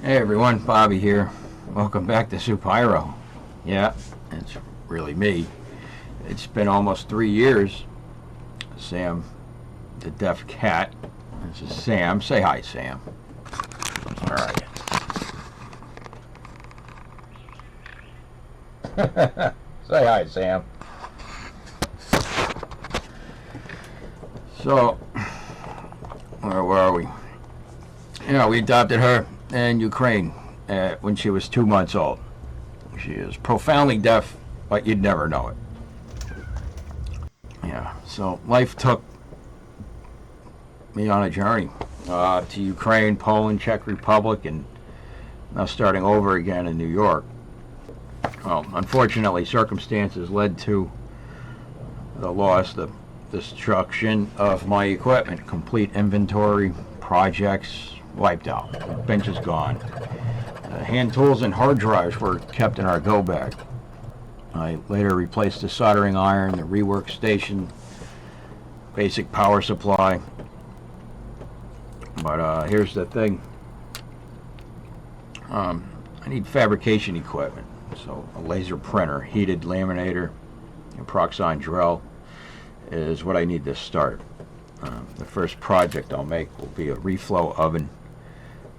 Hey everyone, Bobby here. Welcome back to Supyro. Yeah, it's really me. It's been almost 3 years. Sam, the deaf cat. This is Sam. Say hi, Sam. All right. Say hi, Sam. So, where were we? Yeah, we adopted her in Ukraine when she was 2 months old. She is profoundly deaf, but you'd never know it. Yeah, so life took me on a journey to Ukraine, Poland, Czech Republic, and now starting over again in New York. Well, unfortunately, circumstances led to the loss, the destruction of my equipment. Complete inventory, projects wiped out. The bench is gone. Hand tools and hard drives were kept in our go bag. I later replaced the soldering iron, the rework station, basic power supply. But here's the thing. I need fabrication equipment. So a laser printer, heated laminator, and PROXXON drill is what I need to start. The first project I'll make will be a reflow oven,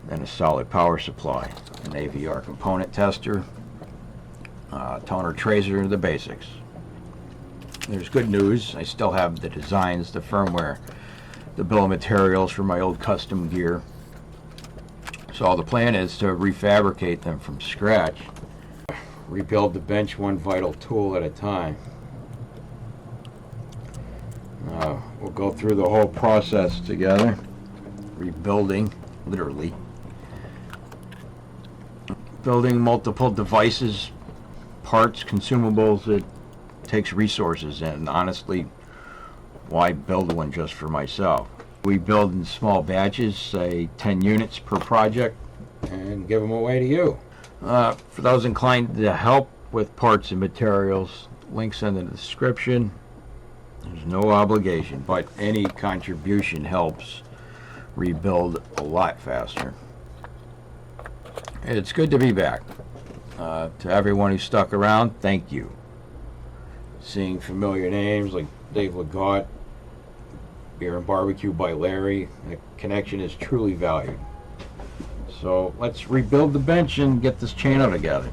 then a solid power supply, an AVR component tester, toner tracer, the basics. There's good news. I still have the designs, the firmware, the bill of materials for my old custom gear. So the plan is to refabricate them from scratch. Rebuild the bench one vital tool at a time. We'll go through the whole process together. Rebuilding, literally. Building multiple devices, parts, consumables, it takes resources, and honestly, why build one just for myself? We build in small batches, say 10 units per project, and give them away to you. For those inclined to help with parts and materials, links in the description. There's no obligation, but any contribution helps rebuild a lot faster. It's good to be back. To everyone who stuck around, thank you. Seeing familiar names like Dave Legault, Beer and Barbecue by Larry, the connection is truly valued. So let's rebuild the bench and get this channel together.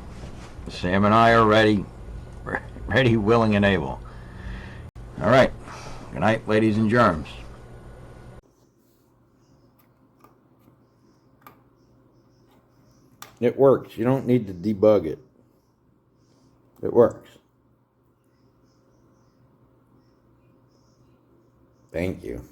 Sam and I are ready, willing, and able. All right. Good night, ladies and germs. It works. You don't need to debug it. It works. Thank you.